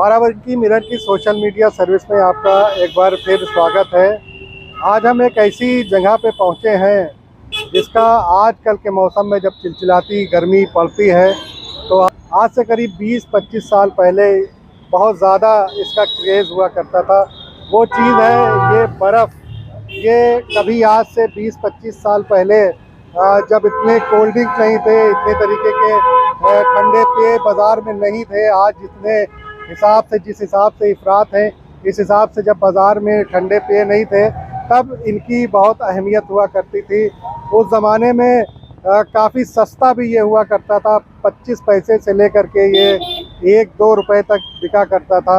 Barabanki mirror की social media service में आपका एक बार फिर स्वागत है। आज हम एक ऐसी जगह पे पहुंचे हैं जिसका आजकल के मौसम में जब चिलचिलाती गर्मी पड़ती है तो आज से करीब 20-25 साल पहले बहुत ज़्यादा इसका क्रेज़ हुआ करता था। वो चीज़ है ये बर्फ़। ये कभी आज से 20-25 साल पहले जब इतने कोल्ड ड्रिंक नहीं थे, इतने तरीके के ठंडे पेय बाज़ार में नहीं थे, आज जिस हिसाब से इफ़रात है, इस हिसाब से जब बाज़ार में ठंडे पेय नहीं थे तब इनकी बहुत अहमियत हुआ करती थी। उस ज़माने में काफ़ी सस्ता भी ये हुआ करता था। 25 पैसे से लेकर के ये 1-2 रुपए तक बिका करता था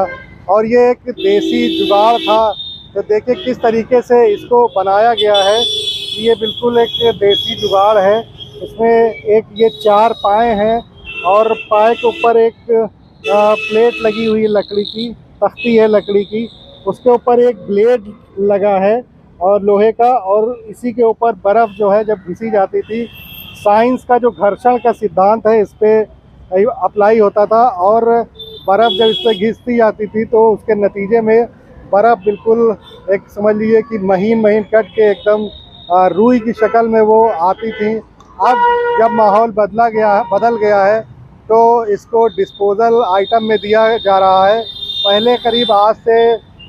और ये एक देसी जुगाड़ था। तो देखिए किस तरीके से इसको बनाया गया है। ये बिल्कुल एक देसी जुगाड़ है। इसमें एक ये 4 पाए हैं और पाए के ऊपर एक प्लेट लगी हुई है, लकड़ी की तख्ती है लकड़ी की, उसके ऊपर एक ब्लेड लगा है और लोहे का, और इसी के ऊपर बर्फ़ जो है जब घिसी जाती थी, साइंस का जो घर्षण का सिद्धांत है इस पर अप्लाई होता था और बर्फ़ जब इस पर घिसती जाती थी तो उसके नतीजे में बर्फ़ बिल्कुल एक समझ लीजिए कि महीन महीन कट के एकदम रुई की शक्ल में वो आती थी। अब जब माहौल बदल गया है तो इसको डिस्पोज़ल आइटम में दिया जा रहा है। पहले करीब आज से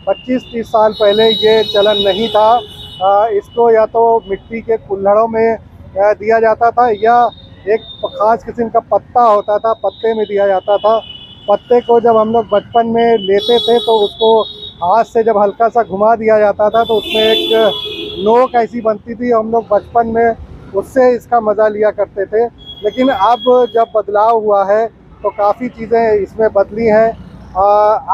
25-30 साल पहले ये चलन नहीं था। इसको या तो मिट्टी के कुल्हड़ों में दिया जाता था या एक ख़ास किस्म का पत्ता होता था, पत्ते में दिया जाता था। पत्ते को जब हम लोग बचपन में लेते थे तो उसको हाथ से जब हल्का सा घुमा दिया जाता था तो उसमें एक नोक ऐसी बनती थी। हम लोग बचपन में उससे इसका मज़ा लिया करते थे। लेकिन अब जब बदलाव हुआ है तो काफ़ी चीज़ें इसमें बदली हैं।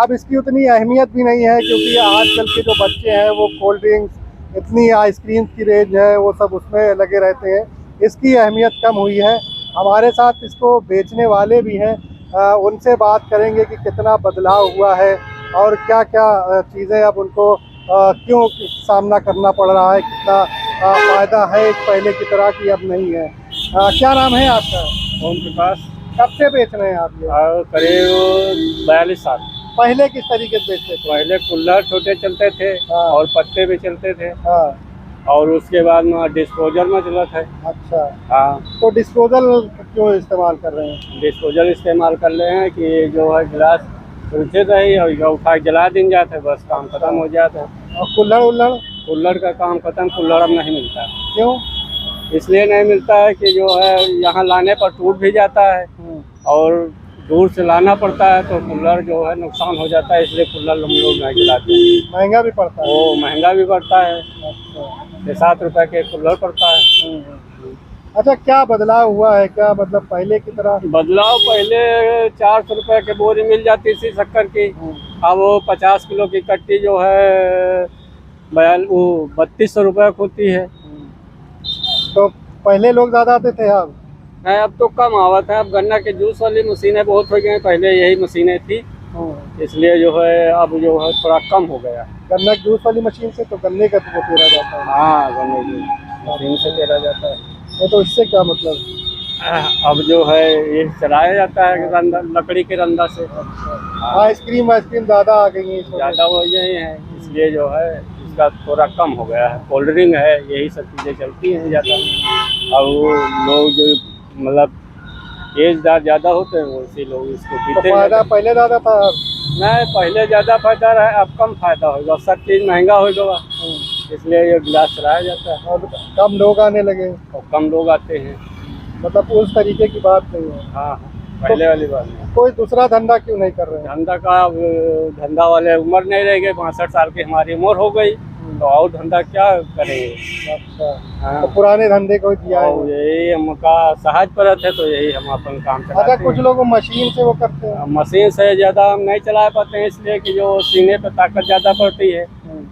अब इसकी उतनी अहमियत भी नहीं है क्योंकि आजकल के जो बच्चे हैं वो कोल्ड ड्रिंक्स, इतनी आइसक्रीम की रेंज है, वो सब उसमें लगे रहते हैं। इसकी अहमियत कम हुई है। हमारे साथ इसको बेचने वाले भी हैं, उनसे बात करेंगे कि कितना बदलाव हुआ है और क्या क्या चीज़ें अब उनको क्यों सामना करना पड़ रहा है, कितना फ़ायदा है पहले की तरह की अब नहीं है। क्या नाम है आपका? ओम प्रकाश। कब से बेच रहे हैं आप ये? करीब 42 साल। पहले किस तरीके से बेचते थे? पहले कुल्हड़ छोटे चलते थे और पत्ते भी चलते थे और उसके बाद में डिस्पोजल में चला था। अच्छा, हाँ, तो डिस्पोजल क्यों इस्तेमाल कर रहे हैं? डिस्पोजल इस्तेमाल कर रहे हैं कि जो है गिलास उलझे रही और उठा के जला दिन जाते है, बस काम खत्म हो जाता है। और कुल्हड़ कुल्हड़ का काम खत्म, कुल्हड़ अब नहीं मिलता। क्यों? इसलिए नहीं मिलता है कि जो है यहाँ लाने पर टूट भी जाता है और दूर से लाना पड़ता है तो कुल्हड़ जो है नुकसान हो जाता है, इसलिए कुल्हड़ हम लोग नहीं जलाते हैं। महंगा भी पड़ता है। वो महंगा भी पड़ता है। अच्छा। 7 रुपए के कुल्हड़ पड़ता है। अच्छा, क्या बदलाव हुआ है? क्या मतलब पहले की तरह? बदलाव पहले 400 रुपए के बोरी मिल जाती थी शक्कर की, अब वो 50 किलो की कट्टी जो है वो 3200 रुपये होती है। तो पहले लोग ज़्यादा आते थे, अब तो कम आवत है। अब गन्ना के जूस वाली मशीनें बहुत हो गई, पहले यही मशीनें थी, इसलिए जो है अब जो है थोड़ा कम हो गया। गन्ना के जूस वाली मशीन से तो गन्ने का तो पेरा जाता है। हाँ, गन्ने की मशीन से पेरा जाता है। तो इससे क्या मतलब? अब जो है ये चलाया जाता है रंदा, लकड़ी के रंदा से। आइसक्रीम ज़्यादा आ गई है, ज़्यादा हो गई हैं, इसलिए जो है इसका थोड़ा कम हो गया है। कोल्ड ड्रिंक है, यही सब चीज़ें चलती हैं ज़्यादा। और वो लोग जो मतलब एजदार ज़्यादा होते हैं उसी लोग इसको पीते हैं। फायदा पहले ज़्यादा था? नहीं, पहले ज़्यादा फायदा रहा, अब कम फायदा होगा। सब चीज़ महंगा होगा, इसलिए ये गिलास चलाया जाता है और कम लोग आने लगे और कम लोग आते हैं। मतलब उस तरीके की बात नहीं है। हाँ, पहले वाली बात नहीं। कोई दूसरा धंधा क्यों नहीं कर रहे हैं? धंधा वाले उम्र नहीं रह गए, 62 साल की हमारी उम्र हो गई, तो और धंधा क्या करेंगे। अच्छा, हाँ, तो पुराने धंधे को दिया है। यही हमका सहज परत है, तो यही हम अपन काम चलाते हैं। अच्छा, कुछ लोग मशीन से वो करते हैं। मशीन से ज़्यादा हम नहीं चला पाते हैं, इसलिए कि जो सीने पे ताकत ज़्यादा पड़ती है,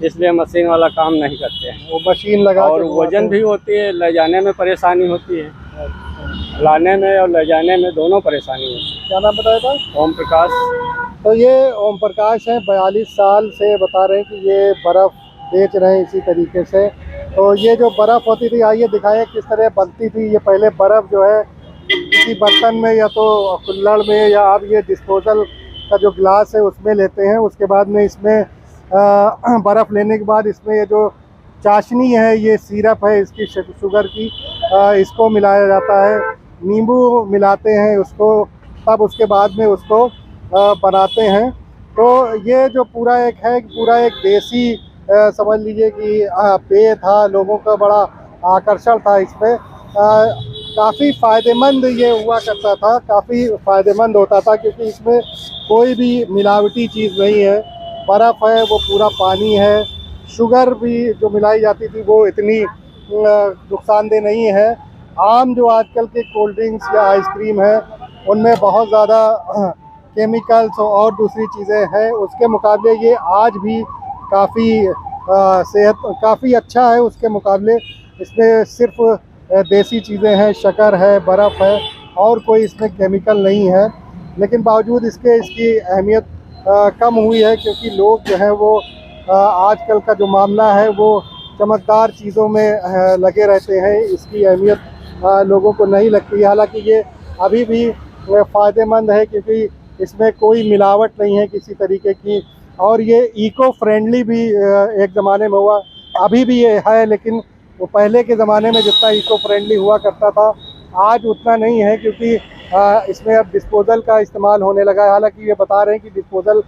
इसलिए मशीन वाला काम नहीं करते हैं। वो मशीन लगा और वजन भी होती है, ले जाने में परेशानी होती है। लाने में और ले जाने में दोनों परेशानी होती है। क्या नाम बताया था? ओम प्रकाश। तो ये ओम प्रकाश हैं, 42 साल से बता रहे हैं कि ये बर्फ़ बेच रहे हैं इसी तरीके से। तो ये जो बर्फ़ होती थी, आइए दिखाएं किस तरह बनती थी। ये पहले बर्फ़ जो है किसी बर्तन में या तो कुल्हड़ में, या अब ये डिस्पोजल का जो गिलास है उसमें लेते हैं। उसके बाद में इसमें बर्फ़ लेने के बाद इसमें ये जो चाशनी है, ये सिरप है इसकी शुगर की, इसको मिलाया जाता है। नींबू मिलाते हैं उसको, तब उसके बाद में उसको बनाते हैं। तो ये जो पूरा एक देसी समझ लीजिए कि पेय था। लोगों का बड़ा आकर्षण था इसमें। काफ़ी फ़ायदेमंद ये हुआ करता था, काफ़ी फ़ायदेमंद होता था, क्योंकि इसमें कोई भी मिलावटी चीज़ नहीं है। बर्फ़ है वो पूरा पानी है। शुगर भी जो मिलाई जाती थी वो इतनी नुकसानदेह नहीं है। आम जो आजकल के कोल्ड ड्रिंक्स या आइसक्रीम है उनमें बहुत ज़्यादा केमिकल्स और दूसरी चीज़ें हैं, उसके मुकाबले ये आज भी काफ़ी सेहत काफ़ी अच्छा है। उसके मुकाबले इसमें सिर्फ देसी चीज़ें हैं, शक्कर है, बर्फ़ है, और कोई इसमें केमिकल नहीं है। लेकिन बावजूद इसकी अहमियत कम हुई है, क्योंकि लोग जो हैं वो आजकल का जो मामला है वो चमकदार चीज़ों में लगे रहते हैं। इसकी अहमियत लोगों को नहीं लगती। हालांकि ये अभी भी फ़ायदेमंद है, क्योंकि इसमें कोई मिलावट नहीं है किसी तरीके की, और ये इको फ्रेंडली भी एक ज़माने में हुआ, अभी भी ये है, लेकिन वो पहले के ज़माने में जितना इको फ्रेंडली हुआ करता था आज उतना नहीं है, क्योंकि इसमें अब डिस्पोज़ल का इस्तेमाल होने लगा है। हालांकि ये बता रहे हैं कि डिस्पोज़ल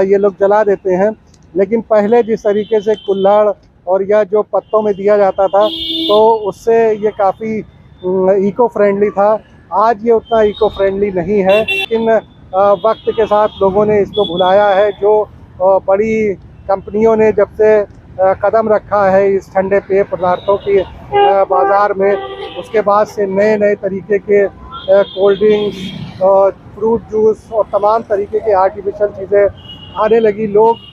ये लोग जला देते हैं, लेकिन पहले जिस तरीके से कुल्हड़ और या जो पत्तों में दिया जाता था तो उससे ये काफ़ी इको फ्रेंडली था। आज ये उतना इको फ्रेंडली नहीं है, लेकिन वक्त के साथ लोगों ने इसको भुलाया है। जो बड़ी कंपनियों ने जब से कदम रखा है इस ठंडे पेय पदार्थों की बाज़ार में, उसके बाद से नए नए तरीके के कोल्ड ड्रिंक्स और फ्रूट जूस और तमाम तरीके के आर्टिफिशियल चीज़ें आने लगी। लोग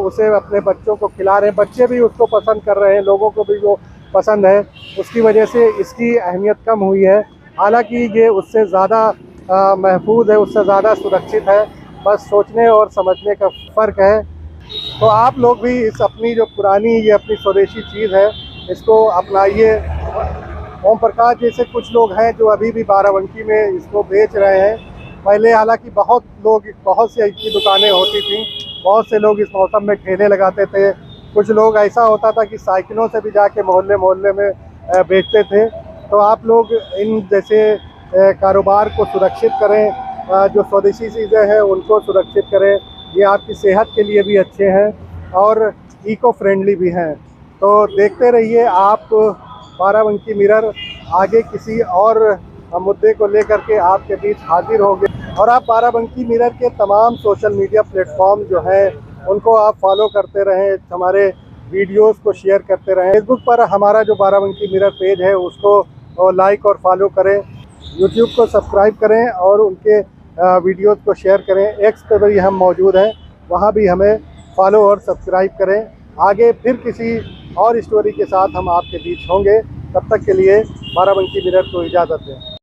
उसे अपने बच्चों को खिला रहे हैं, बच्चे भी उसको पसंद कर रहे हैं, लोगों को भी वो पसंद है। उसकी वजह से इसकी अहमियत कम हुई है। हालांकि ये उससे ज़्यादा महफूज है, उससे ज़्यादा सुरक्षित है, बस सोचने और समझने का फ़र्क है। तो आप लोग भी इस अपनी जो पुरानी ये अपनी स्वदेशी चीज़ है इसको अपनाइए। ओम प्रकाश जैसे कुछ लोग हैं जो अभी भी बाराबंकी में इसको बेच रहे हैं। पहले हालांकि बहुत सी ऐसी दुकानें होती थीं, बहुत से लोग इस मौसम में ठेले लगाते थे। कुछ लोग ऐसा होता था कि साइकिलों से भी जाके मोहल्ले मोहल्ले में बेचते थे। तो आप लोग इन जैसे कारोबार को सुरक्षित करें, जो स्वदेशी चीज़ें हैं उनको सुरक्षित करें। ये आपकी सेहत के लिए भी अच्छे हैं और इको फ्रेंडली भी हैं। तो देखते रहिए आप बाराबंकी मिरर। आगे किसी और मुद्दे को लेकर के आपके बीच हाजिर होंगे। और आप बाराबंकी मिरर के तमाम सोशल मीडिया प्लेटफॉर्म जो हैं उनको आप फॉलो करते रहें, हमारे वीडियोस को शेयर करते रहें। फेसबुक पर हमारा जो बाराबंकी मिरर पेज है उसको लाइक और फॉलो करें, यूट्यूब को सब्सक्राइब करें और उनके वीडियोस को शेयर करें। एक्स पर भी हम मौजूद हैं, वहाँ भी हमें फॉलो और सब्सक्राइब करें। आगे फिर किसी और स्टोरी के साथ हम आपके बीच होंगे। तब तक के लिए बाराबंकी मिरर को इजाज़त दें।